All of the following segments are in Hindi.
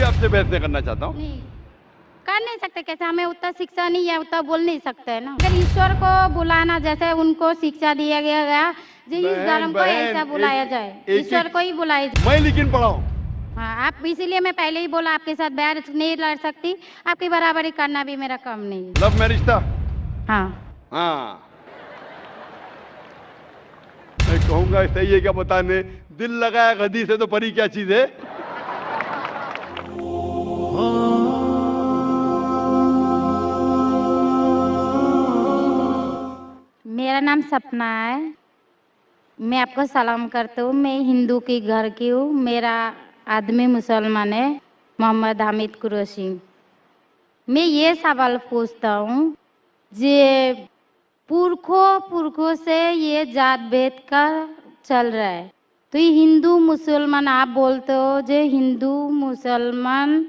भी आपसे बहस नहीं करना चाहता हूँ। नहीं कर नहीं सकते, कैसे हमें उतना शिक्षा नहीं है, उतना बोल नहीं सकते ना। अगर ईश्वर को बुलाना जैसे उनको शिक्षा दिया गया जो इस धर्म को ऐसा बुलाया जाए, ईश्वर को ही बुलाया जाए। मैं लेकिन पढ़ा हूँ। हाँ, आप इसीलिए मैं पहले ही बोला आपके साथ बहस नहीं लड़ सकती, आपकी बराबरी करना भी मेरा काम नहीं है। लव मैरिज था? हाँ हाँ, मैं कहूंगा सही है क्या बताने, दिल लगाया गधी से तो परी क्या चीज है। मेरा नाम सपना है, मैं आपको सलाम करता हूँ। मैं हिंदू की घर की हूँ, मेरा आदमी मुसलमान है, मोहम्मद हामिद कुरैशी। मैं ये सवाल पूछता हूँ, जे पुरखों से ये जात भेद का चल रहा है, तो ये हिंदू मुसलमान आप बोलते हो, जो हिंदू मुसलमान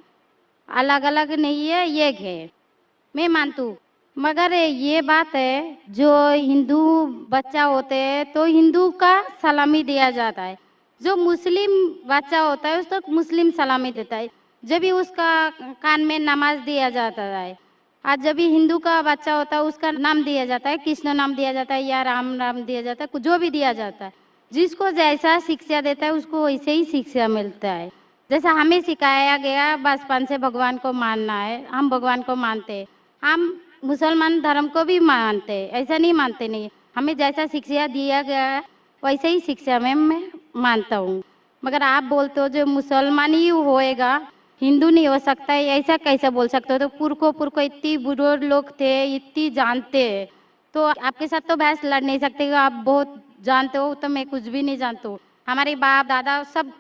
अलग अलग नहीं है, एक है, मैं मानती हूँ। मगर ये बात है, जो हिंदू बच्चा होते हैं तो हिंदू का सलामी दिया जाता है, जो मुस्लिम बच्चा होता है उसको मुस्लिम सलामी देता है, जब भी उसका कान में नमाज दिया जाता है। आज जब भी हिंदू का बच्चा होता है उसका नाम दिया जाता है, कृष्ण नाम दिया जाता है या राम नाम दिया जाता है, जो भी दिया जाता है। जिसको जैसा शिक्षा देता है उसको वैसे ही शिक्षा मिलता है। जैसा हमें सिखाया गया बचपन से भगवान को मानना है, हम भगवान को मानते हैं, हम मुसलमान धर्म को भी मानते हैं, ऐसा नहीं मानते नहीं। हमें जैसा शिक्षा दिया गया है वैसे ही शिक्षा में मैं मानता हूँ। मगर आप बोलते हो जो मुसलमान ही होएगा, हिंदू नहीं हो सकता है, ऐसा कैसे बोल सकते हो? तो पुरखों इतनी बुजुर्ग लोग थे, इतनी जानते हैं, तो आपके साथ तो बहस लड़ नहीं सकते। आप बहुत जानते हो तो मैं कुछ भी नहीं जानती हूँ। हमारे बाप दादा सब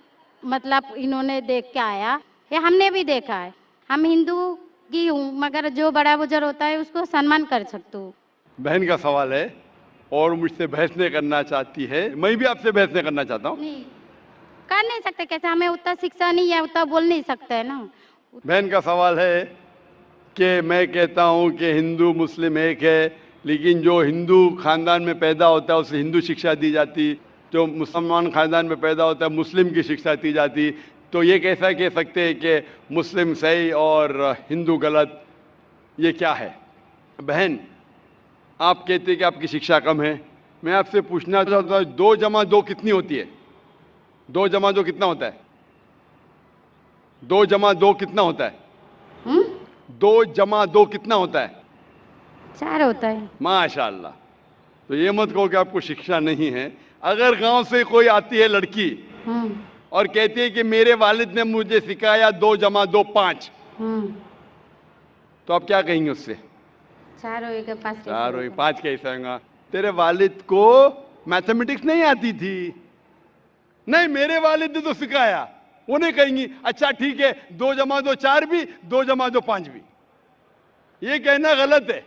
मतलब इन्होंने देख के आया, ये हमने भी देखा है। हम हिंदू की हूँ, मगर जो बड़ा बुजुर्ग होता है उसको सम्मान कर सकती हूँ। बहन का सवाल है और मुझसे बहस नहीं करना चाहती है, मैं भी आपसे बहस नहीं करना चाहता हूँ। नहीं कर नहीं सकते, कैसे हमें उतना शिक्षा नहीं है, उतना बोल नहीं सकते है ना। बहन का सवाल है कि मैं कहता हूँ कि हिंदू मुस्लिम एक है, लेकिन जो हिंदू खानदान में पैदा होता है उसे हिंदू शिक्षा दी जाती, जो मुसलमान खानदान में पैदा होता है मुस्लिम की शिक्षा दी जाती। तो ये कैसा कह सकते हैं कि मुस्लिम सही और हिंदू गलत, ये क्या है? बहन, आप कहते हैं कि आपकी शिक्षा कम है, मैं आपसे पूछना चाहता हूँ 2 जमा 2 कितनी होती है? 2 जमा 2 कितना होता है? 2 जमा 2 कितना होता है? 2 जमा 2 कितना होता है? 4 होता है। माशाल्लाह। तो ये मत कहो कि आपको शिक्षा नहीं है। अगर गांव से कोई आती है लड़की और कहती है कि मेरे वालिद ने मुझे सिखाया 2 जमा 2 5, तो आप क्या कहेंगे उससे? 4 होएगा 5 4 हुई, 5 कैसे होगा? तेरे वालिद को मैथमेटिक्स नहीं आती थी? नहीं, मेरे वालिद ने तो सिखाया। वो नहीं कहेंगी अच्छा ठीक है 2 जमा 2 4 भी, 2 जमा 2 5 भी। ये कहना गलत है।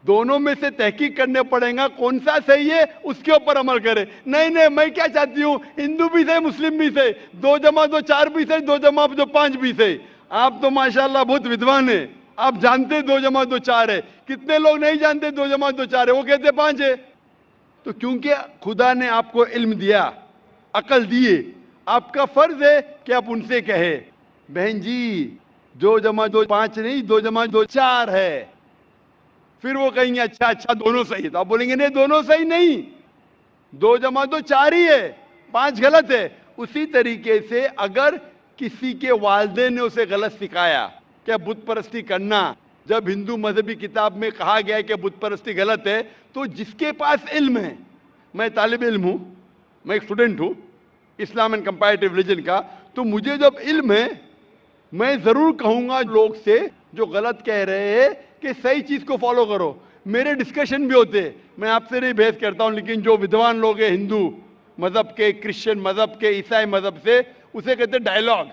दोनों में से तहकीक करने पड़ेगा कौन सा सही है, उसके ऊपर अमल करें। नहीं नहीं, मैं क्या चाहती हूँ, हिंदू भी सही मुस्लिम भी सही, 2 जमा 2 4 भी सही, 2 जमा 2 5 भी सही। आप तो माशाल्लाह बहुत विद्वान है, आप जानते 2 जमा 2 4 है। कितने लोग नहीं जानते 2 जमा 2 4 है, वो कहते 5 है। तो क्योंकि खुदा ने आपको इल्म दिया, अकल दिए, आपका फर्ज है कि आप उनसे कहे बहन जी 2 जमा 2 5 नहीं, 2 जमा 2 4 है। फिर वो कहेंगे अच्छा अच्छा दोनों सही है, तो आप बोलेंगे नहीं दोनों सही नहीं, 2 जमा 2 4 ही है, 5 गलत है। उसी तरीके से अगर किसी के वालिदैन ने उसे गलत सिखाया क्या बुत परस्ती करना, जब हिंदू मजहबी किताब में कहा गया है कि बुत परस्ती गलत है, तो जिसके पास इल्म है, मैं तालिब इल्म हूं, मैं एक स्टूडेंट हूं इस्लाम एंड कंपैरेटिव रिलीजन का, तो मुझे जब इल्म है मैं जरूर कहूंगा लोग से जो गलत कह रहे हैं कि सही चीज को फॉलो करो। मेरे डिस्कशन भी होते हैं, मैं आपसे नहीं बहस करता हूं, लेकिन जो विद्वान लोग हैं हिंदू मजहब के, क्रिश्चियन मजहब के, ईसाई मजहब से, उसे कहते हैं डायलॉग।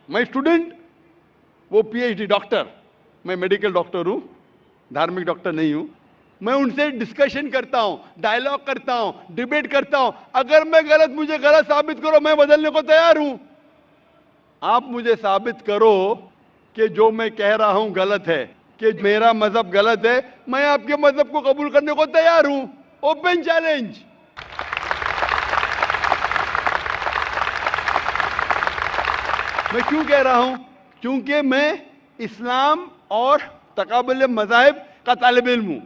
मैं स्टूडेंट, वो पीएचडी डॉक्टर, मैं मेडिकल डॉक्टर हूं, धार्मिक डॉक्टर नहीं हूं। मैं उनसे डिस्कशन करता हूं, डायलॉग करता हूं, डिबेट करता हूं। अगर मैं गलत, मुझे गलत साबित करो, मैं बदलने को तैयार हूं। आप मुझे साबित करो कि जो मैं कह रहा हूं गलत है, कि मेरा मजहब गलत है, मैं आपके मजहब को कबूल करने को तैयार हूं। Open challenge. मैं क्यों कह रहा हूं? क्योंकि मैं इस्लाम और तकाबुल मज़ाहिब का तालिब इल्म हूं।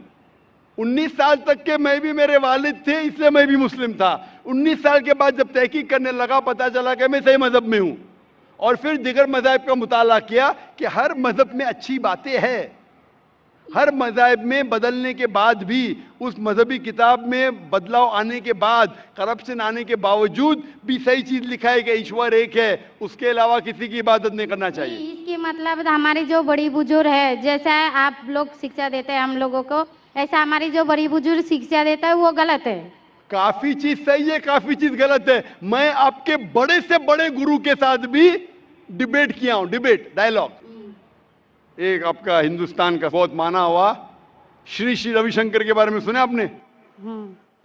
19 साल तक के मैं भी, मेरे वालिद थे इसलिए मैं भी मुस्लिम था। 19 साल के बाद जब तहकीक करने लगा, पता चला कि मैं सही मज़हब में हूं। और फिर दिगर मज़ाहिब का मुताला किया कि हर मज़हब में अच्छी बातें हैं। हर मज़ाहिब में बदलने के बाद भी, उस मजहबी किताब में बदलाव आने के बाद, करप्शन आने के बावजूद भी सही चीज़ लिखा है कि ईश्वर एक है, उसके अलावा किसी की इबादत नहीं करना चाहिए। इसके मतलब हमारी जो बड़ी बुजुर्ग है, जैसा आप लोग शिक्षा देते हैं हम लोगों को, ऐसा हमारी जो बड़ी बुजुर्ग शिक्षा देता है वो गलत है। काफी चीज सही है, काफी चीज गलत है। मैं आपके बड़े से बड़े गुरु के साथ भी डिबेट किया हूं, डिबेट, डायलॉग। एक आपका हिंदुस्तान का बहुत माना हुआ श्री श्री रविशंकर के बारे में सुने आपने?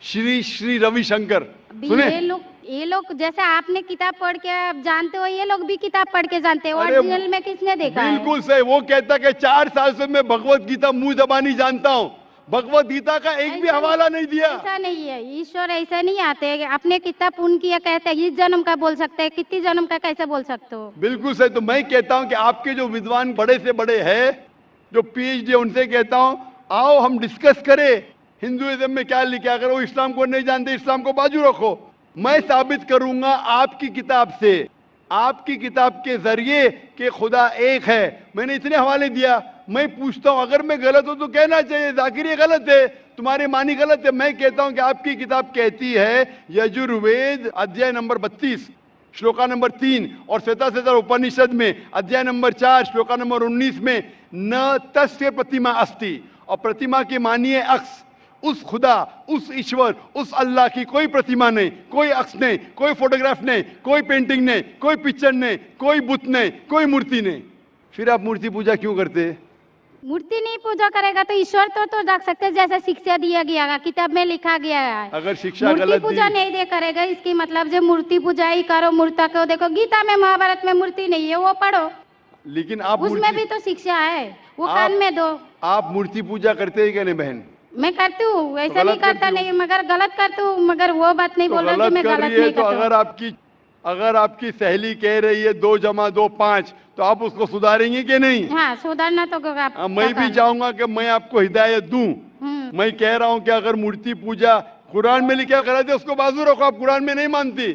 श्री श्री रविशंकर सुने? ये लोग जैसे आपने किताब पढ़ के आप जानते हो, ये लोग भी किताब पढ़ के जानते हो। अरे ओरिजिनल में किसने देखा है? बिल्कुल सही। वो कहता कि 4 साल से मैं भगवत गीता मुंह जबानी जानता हूं, भगवत गीता का एक भी हवाला नहीं दिया। ऐसा नहीं है, ईश्वर ऐसा नहीं आते। अपने कितना पुण्य किया कहते हैं, इस जन्म का बोल सकते हैं, कितनी जन्म का कैसे बोल सकते हो? बिल्कुल सही। तो मैं कहता हूं कि आपके जो विद्वान बड़े से बड़े हैं, जो पीएचडी, उनसे कहता हूं आओ हम डिस्कस करें हिंदुइज्म में क्या लिखा। अगर वो इस्लाम को नहीं जानते, इस्लाम को बाजू रखो। मैं साबित करूंगा आपकी किताब से, आपकी किताब के जरिए कि खुदा एक है। मैंने इतने हवाले दिया। मैं पूछता हूं अगर मैं गलत हूं तो कहना चाहिए जाकिर ये गलत है, तुम्हारी मानी गलत है। मैं कहता हूं कि आपकी किताब कहती है यजुर्वेद अध्याय नंबर 32 श्लोका नंबर 3 और श्वेताश्वतर उपनिषद में अध्याय नंबर 4 श्लोका नंबर 19 में न तस्य प्रतिमा अस्ति, और प्रतिमा की मानिए अक्स। उस खुदा, उस ईश्वर, उस अल्लाह की कोई प्रतिमा नहीं, कोई अक्स नहीं, कोई फोटोग्राफ नहीं, कोई पेंटिंग नहीं, कोई पिक्चर नहीं, कोई बुत नहीं, कोई मूर्ति नहीं। फिर आप मूर्ति पूजा क्यों करते हैं? मूर्ति नहीं पूजा करेगा तो ईश्वर तो रख सकते, जैसे शिक्षा दिया गया है, किताब में लिखा गया है। अगर शिक्षा मूर्ति गलत पूजा दी, नहीं दे करेगा, इसकी मतलब जो मूर्ति पूजा ही करो, मूर्ता को देखो, गीता में महाभारत में मूर्ति नहीं है, वो पढ़ो। लेकिन आप उसमें भी तो शिक्षा है, वो कान में दो। आप मूर्ति पूजा करते हैं क्या नहीं बहन? मैं करती हूँ, ऐसा नहीं करता नहीं, मगर गलत करती हूँ। मगर वो बात नहीं बोल रही कि मैं गलत नहीं करती। तो अगर आपकी सहेली कह रही है 2 + 2 5, तो आप उसको सुधारेंगे कि नहीं? हाँ, सुधारना तो मैं भी चाहूंगा कि मैं आपको हिदायत दूं। मैं कह रहा हूं कि अगर मूर्ति पूजा कुरान में लिखा गलत है, उसको बाजू रखो। आप कुरान में नहीं मानती,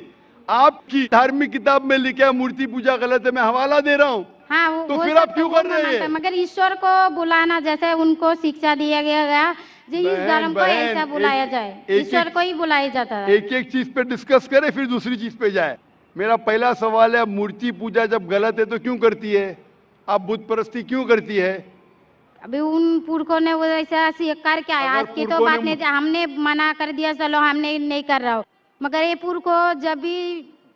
आपकी धार्मिक किताब में लिखा मूर्ति पूजा गलत है, मैं हवाला दे रहा हूँ। हाँ, तो फिर आप क्यों कर रहे हैं? मगर ईश्वर को बुलाना, जैसे उनको शिक्षा दिया गया जी, इस धर्म को ऐसा बुलाया जाए, ईश्वर को ही बुलाया जाता है। एक एक चीज पे डिस्कस करे फिर दूसरी चीज पे जाए। मेरा पहला सवाल है, मूर्ति पूजा जब गलत है तो क्यों करती है? आप बुत परस्ती क्यों करती है? अभी उन पुरखों ने वो ऐसा कर क्या है, आज की तो बात नहीं, हमने मना कर दिया चलो हमने नहीं कर रहा हो, मगर ये पुरखों जब भी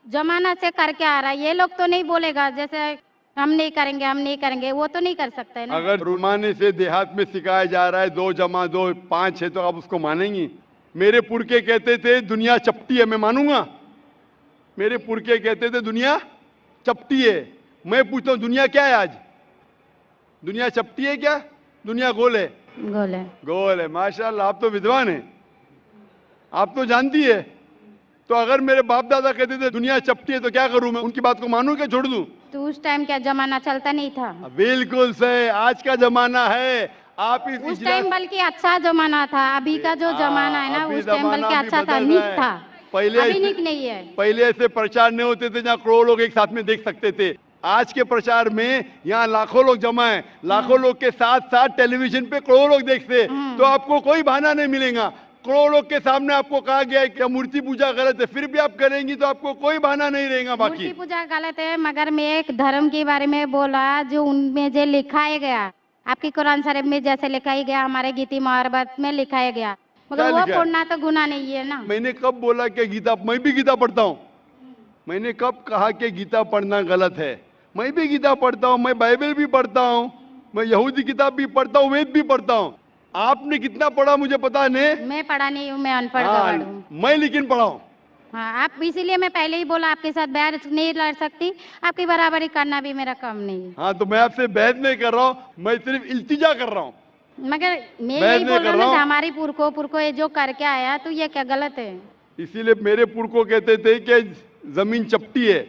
जमाना से करके आ रहा है, ये लोग तो नहीं बोलेगा जैसे हम नहीं करेंगे, हम नहीं करेंगे, वो तो नहीं कर सकते है ना। अगर रुमाने से देहात में सिखाया जा रहा है 2 + 2 5 है, तो आप उसको मानेंगी? मेरे पुरखे कहते थे दुनिया चपटी है, मैं मानूंगा? मेरे पुरखे कहते थे दुनिया चपटी है। मैं पूछता हूँ दुनिया क्या है आज? दुनिया चपटी है क्या? दुनिया गोल है? गोल है। गोल है। माशाल्लाह, आप तो विद्वान हैं, आप तो जानती है। तो अगर मेरे बाप दादा कहते थे दुनिया चपटी है तो क्या करूं मैं? उनकी बात को मानूं क्या छोड़ दूं? तो उस टाइम क्या जमाना चलता नहीं था? बिल्कुल सही, आज का जमाना है। आप उस टाइम बल्कि अच्छा जमाना था, अभी का जो जमाना है ना, उस टाइम बल्कि अच्छा था, नीक था। पहले अभी नीक नहीं है। पहले ऐसे प्रचार नहीं होते थे जहाँ करोड़ों लोग एक साथ में देख सकते थे। आज के प्रचार में यहाँ लाखों लोग जमा है, लाखों लोग के साथ साथ टेलीविजन पे करोड़ों लोग देखते, तो आपको कोई बहाना नहीं मिलेगा। करोड़ों लोग के सामने आपको कहा गया है कि मूर्ति पूजा गलत है, फिर भी आप करेंगी तो आपको कोई बहाना नहीं रहेगा। बाकी मूर्ति पूजा गलत है, मगर मैं एक धर्म के बारे में बोला जो उनमें जो लिखाया गया, आपकी कुरान शरीफ में जैसे लिखाया गया, हमारे गीता महाभारत में लिखाया गया, मगर वो पढ़ना तो गुनाह नहीं है ना। मैंने कब बोला कि गीता? मैं भी गीता पढ़ता हूँ। मैंने कब कहा कि गीता पढ़ना गलत है? मैं भी गीता पढ़ता हूँ, मैं बाइबल भी पढ़ता हूँ, मैं यहूदी किताब भी पढ़ता हूँ, वेद भी पढ़ता हूँ। आपने कितना पढ़ा मुझे पता नहीं, मैं पढ़ा नहीं हूँ, मैं अनपढ़ गवार हूँ। मैं लेकिन पढ़ा हूँ। हाँ, आप इसीलिए मैं पहले ही बोला आपके साथ बहस नहीं लड़ सकती, आपकी बराबरी करना भी मेरा काम नहीं है। हाँ, तो मैं आपसे बहस नहीं कर रहा हूँ, मैं सिर्फ इल्तिजा कर रहा हूँ। मगर मैं यही बोल रहा हूँ हमारी पुरखों ये जो करके आया, तो ये क्या गलत है? इसीलिए मेरे पुरखों कहते थे कि जमीन चपटी है,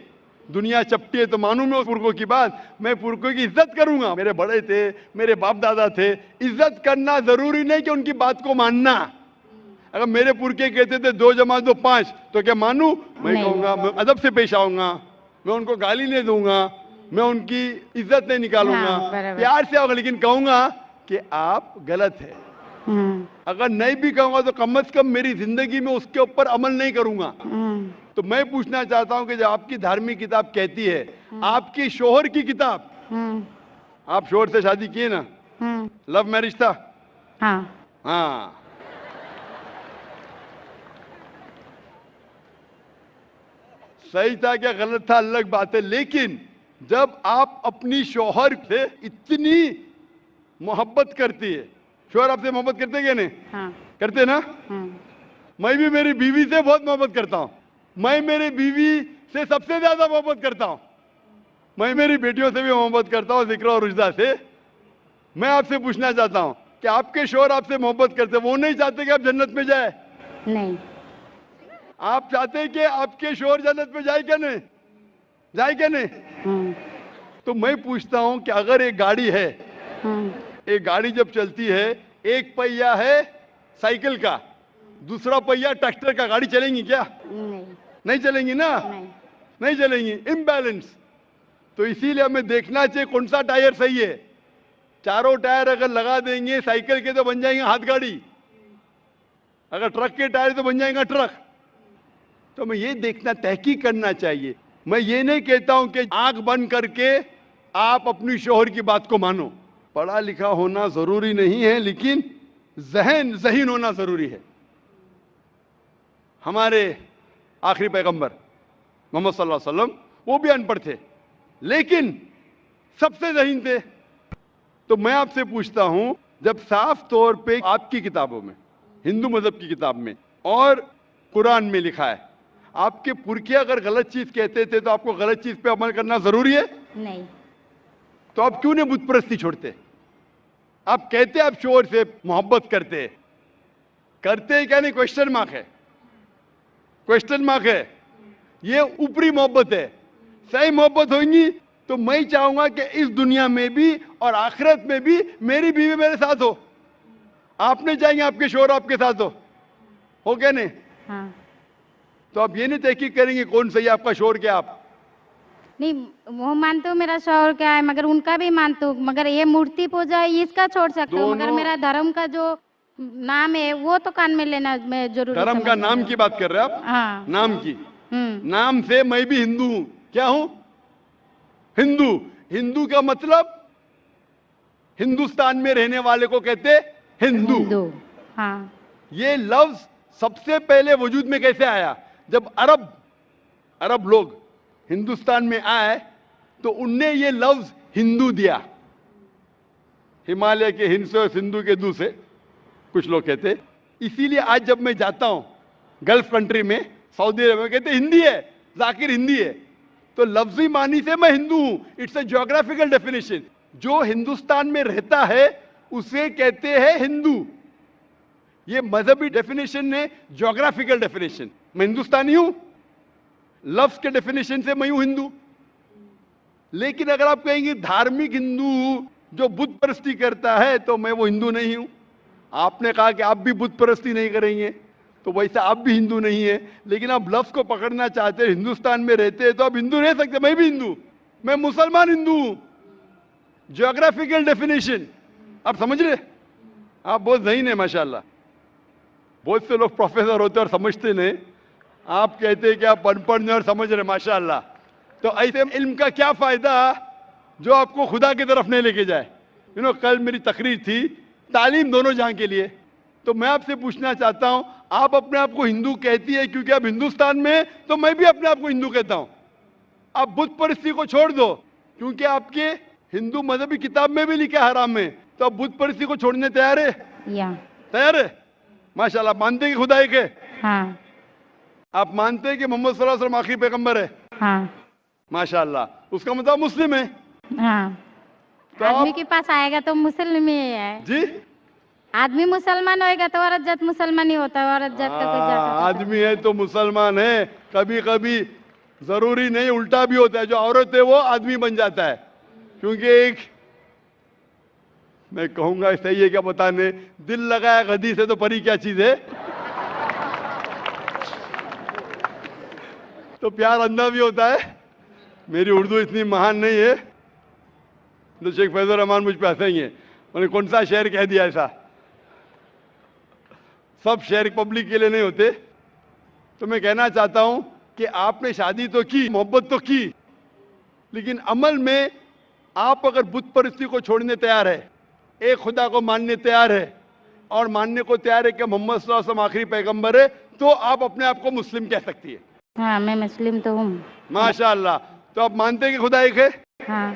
दुनिया चपटी है तो मानूं मैं उस पुरखों की बात, मैं पुरखों की इज्जत करूंगा। मेरे बड़े थे, मेरे बाप दादा थे, इज्जत करना जरूरी नहीं कि उनकी बात को मानना। अगर मेरे पुरखे कहते थे 2 जमा 2 5, तो क्या मानूं? मैं नहीं। कहूंगा, मैं अदब से पेश आऊंगा, मैं उनको गाली नहीं दूंगा, मैं उनकी इज्जत नहीं निकालूंगा, हाँ, बराबर। प्यार से आऊंगा, लेकिन कहूंगा कि आप गलत है। अगर नहीं भी कहूंगा तो कम से कम मेरी जिंदगी में उसके ऊपर अमल नहीं करूंगा। तो मैं पूछना चाहता हूं कि जब आपकी धार्मिक किताब कहती है, आपकी शोहर की किताब, आप शोहर से शादी किए ना, लव मैरिज था? हाँ। हाँ, सही था क्या गलत था अलग बात है, लेकिन जब आप अपनी शोहर से इतनी मोहब्बत करती है, शोहर आपसे मोहब्बत करते क्या नहीं? हाँ। करते ना? मैं भी मेरी बीवी से बहुत मोहब्बत करता हूं। मैं मेरी बीवी से सबसे ज्यादा मोहब्बत करता हूं। मैं मेरी बेटियों से भी मोहब्बत करता हूं, जिक्र और रुजदा से। मैं आपसे पूछना चाहता हूं कि आपके शोहर आपसे मोहब्बत करते, वो नहीं चाहते कि आप जन्नत में जाए? नहीं। आप चाहते हैं कि आपके शोहर जन्नत में जाए क्या नहीं? जाए क्या नहीं? तो मैं पूछता हूं कि अगर एक गाड़ी है, एक गाड़ी जब चलती है, एक पहिया है साइकिल का, दूसरा पहिया ट्रैक्टर का, गाड़ी चलेंगी क्या? नहीं। नहीं चलेंगी ना? नहीं। नहीं चलेंगी, इम्बैलेंस। तो इसीलिए हमें देखना चाहिए कौन सा टायर सही है। चारों टायर अगर लगा देंगे साइकिल के तो बन जाएंगे हाथ गाड़ी, अगर ट्रक के टायर तो बन जाएगा ट्रक। तो हमें ये देखना, तहकीक करना चाहिए। मैं ये नहीं कहता हूं कि आंख बंद करके आप अपनी शोहर की बात को मानो। पढ़ा लिखा होना जरूरी नहीं है, लेकिन ज़हीन होना जरूरी है। हमारे आखिरी पैगंबर मोहम्मद सल्लल्लाहु अलैहि वसल्लम, वो भी अनपढ़ थे लेकिन सबसे ज़हीन थे। तो मैं आपसे पूछता हूं, जब साफ तौर पे आपकी किताबों में, हिंदू मजहब की किताब में और कुरान में लिखा है, आपके पुरखे अगर गलत चीज कहते थे तो आपको गलत चीज पे अमल करना जरूरी है? नहीं। तो आप क्यों नहीं बुत परस्ती छोड़ते? आप कहते आप शोहर से मोहब्बत करते हैं क्या नहीं? क्वेश्चन मार्क है, क्वेश्चन मार्क है। ये ऊपरी मोहब्बत है। सही मोहब्बत होगी तो मैं चाहूंगा कि इस दुनिया में भी और आखिरत में भी मेरी बीवी मेरे साथ हो। आप नहीं चाहेंगे आपके शोहर आपके साथ हो क्या नहीं? हाँ। तो आप ये नहीं तहकीक करेंगे कौन सही है, आपका शोहर क्या? आप नहीं, वो मानते हो मेरा शौहर क्या है, मगर उनका भी मानते हो, मगर ये मूर्ति पूजा है इसका छोड़ सकते हो, मगर मेरा धर्म का जो नाम है वो तो कान में लेना मैं जरूरी धर्म का नाम की बात कर रहे हैं आप? हाँ। नाम की। नाम से मैं भी हिंदू हूं। क्या हूं? हिंदू। हिंदू का मतलब हिंदुस्तान में रहने वाले को कहते हिंदू। हाँ। ये लफ्ज सबसे पहले वजूद में कैसे आया? जब अरब लोग हिंदुस्तान में आए तो उनने ये लफ्ज हिंदू दिया। हिमालय के हिंद से और सिंधु के दू से कुछ लोग कहते। इसीलिए आज जब मैं जाता हूं गल्फ कंट्री में, सऊदी अरब में, कहते हिंदी है, जाकिर हिंदी है। तो लफ्जी मानी से मैं हिंदू हूं। It's a geographical definition. जो हिंदुस्तान में रहता है उसे कहते हैं हिंदू। ये मजहबी डेफिनेशन है, ज्योग्राफिकल डेफिनेशन। मैं हिंदुस्तानी हूं, लफ्ज के डेफिनेशन से मैं हूं हिंदू। लेकिन अगर आप कहेंगे धार्मिक हिंदू जो बुत परस्ती करता है, तो मैं वो हिंदू नहीं हूं। आपने कहा कि आप भी बुत परस्ती नहीं करेंगे, तो वैसे आप भी हिंदू नहीं है। लेकिन आप लफ्ज को पकड़ना चाहते हैं, हिंदुस्तान में रहते हैं तो आप हिंदू रह सकते। मैं भी हिंदू, मैं मुसलमान हिंदू हूं। ज्योग्राफिकल डेफिनेशन आप समझ रहे? आप बहुत ज़हीन है माशाल्लाह। बहुत से लोग प्रोफेसर होते और समझते नहीं। आप कहते हैं कि आप अनपढ़ नहीं और समझ रहे, माशाल्लाह। तो ऐसे इल्म का क्या फायदा जो आपको खुदा की तरफ नहीं लेके जाए? कल मेरी तकरीर थी तालीम दोनों जहां के लिए। तो मैं आपसे पूछना चाहता हूं, आप अपने आप को हिंदू कहती है क्योंकि आप हिंदुस्तान में हैं, तो मैं भी अपने आप को हिंदू कहता हूं। आप बुत परस्ती को छोड़ दो, क्योंकि आपके हिंदू मजहबी किताब में भी लिखा हराम है, तो आप बुत परस्ती को छोड़ने तैयार है? तैयार है? माशाल्लाह। मानते हैं कि खुदा एक है? हाँ। आप मानते हैं कि मोहम्मद सल्लल्लाहु अलैहि वसल्लम आखिरी पैगंबर है? हाँ। माशाल्लाह। उसका मतलब मुस्लिम है? हाँ। तो आदमी के पास आएगा तो मुस्लिम ही है जी। आदमी मुसलमान होएगा तो औरत जात मुसलमान ही होता है। औरत जात का कोई जात आदमी है तो मुसलमान है। कभी कभी जरूरी नहीं, उल्टा भी होता है, जो औरत है वो आदमी बन जाता है। क्योंकि एक, मैं कहूंगा सही है क्या बताने, दिल लगाया गधी से तो परी क्या चीज है। तो प्यार अंधा भी होता है। मेरी उर्दू इतनी महान नहीं है तो शेख फैजुर रहमान मुझ पे हंसेंगे, उन्होंने कौन सा शेर कह दिया ऐसा। सब शेर पब्लिक के लिए नहीं होते। तो मैं कहना चाहता हूं कि आपने शादी तो की, मोहब्बत तो की, लेकिन अमल में आप अगर बुत परस्ती को छोड़ने तैयार है, एक खुदा को मानने तैयार है और मानने को तैयार है कि मोहम्मद सल्लल्लाहु अलैहि वसल्लम आखिरी पैगंबर है, तो आप अपने आप को मुस्लिम कह सकती है। हाँ, मैं मुस्लिम तो हूँ। माशाअल्लाह। तो आप मानते हैं कि खुदा एक है? हाँ।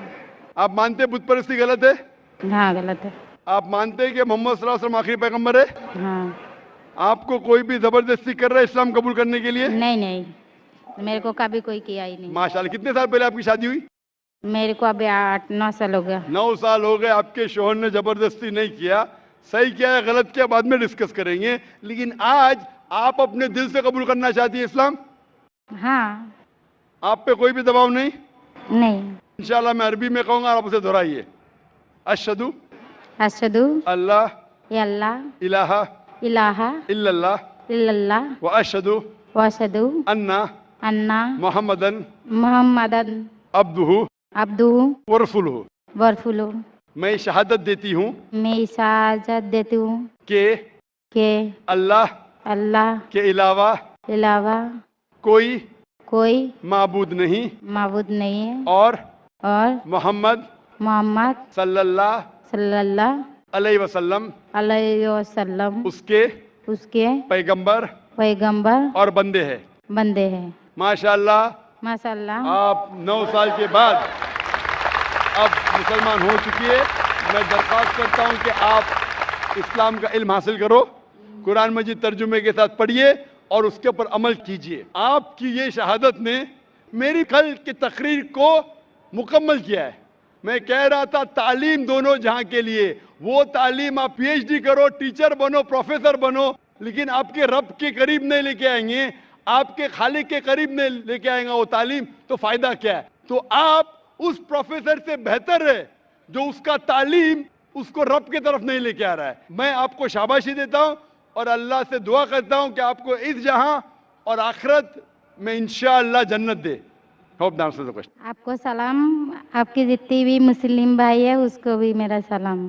आप मानते हैं बुत परस्ती गलत है? हाँ, गलत है। आप मानते हैं कि मोहम्मद सल्लल्लाहु अलैहि वसल्लम आखिरी पैगंबर है? हाँ। आपको कोई भी जबरदस्ती कर रहा है इस्लाम कबूल करने के लिए? नहीं नहीं, मेरे को कभी कोई किया ही नहीं। माशाअल्लाह। कितने साल पहले आपकी शादी हुई? मेरे को अभी 8-9 साल हो गया। 9 साल हो गए। आपके शोहर ने जबरदस्ती नहीं किया। सही किया है गलत किया बाद में डिस्कस करेंगे, लेकिन आज आप अपने दिल से कबूल करना चाहती है इस्लाम? हाँ। आप पे कोई भी दबाव नहीं? नहीं। इंशाल्लाह मैं अरबी में कहूंगा, आप उसे दोहराइए। अशहदु अशहदु अल्लाह अल्लाह इलाहा इलाहा इल्लल्लाह इल्लल्लाह व अशहदु व अशहदु अन्ना अन्ना मुहम्मदन मुहम्मदन अब्दुहु अब्दुहु व रसूलुहु। व रसूलुहु। मैं शहादत देती हूँ मैं इजाज़त देती हूँ कि कि अल्लाह अल्लाह के अलावा अलावा कोई कोई माबूद नहीं माबूद नहीं है और और मोहम्मद मोहम्मद सल्लल्लाहु सल्लल्लाहु अलैहि वसल्लम अलैहि वसल्लम उसके उसके पैगंबर पैगंबर और बंदे हैं। बंदे हैं। माशाअल्लाह। माशाअल्लाह। आप 9 साल के बाद अब मुसलमान हो चुकी है। मैं दरख्वास्त करता हूं कि आप इस्लाम का इल्म हासिल करो, कुरान मजीद तर्जुमे के साथ पढ़िए और उसके ऊपर अमल कीजिए। आपकी ये शहादत ने मेरी कल की तकरीर को मुकम्मल किया है। मैं कह रहा था तालीम दोनों जहां के लिए, वो तालीम आप पीएचडी करो, टीचर बनो, प्रोफेसर बनो, लेकिन आपके रब के करीब नहीं लेके आएंगे, आपके खालिक के करीब नहीं लेके आएगा वो तालीम, तो फायदा क्या है। तो आप उस प्रोफेसर से बेहतर है जो उसका तालीम उसको रब की तरफ नहीं लेके आ रहा है। मैं आपको शाबाशी देता हूं और अल्लाह से दुआ करता हूं कि आपको इस जहां और आखिरत में इंशाअल्लाह जन्नत दे। Hope the answer the question. आपको सलाम, आपकी जितनी भी मुस्लिम भाई है उसको भी मेरा सलाम।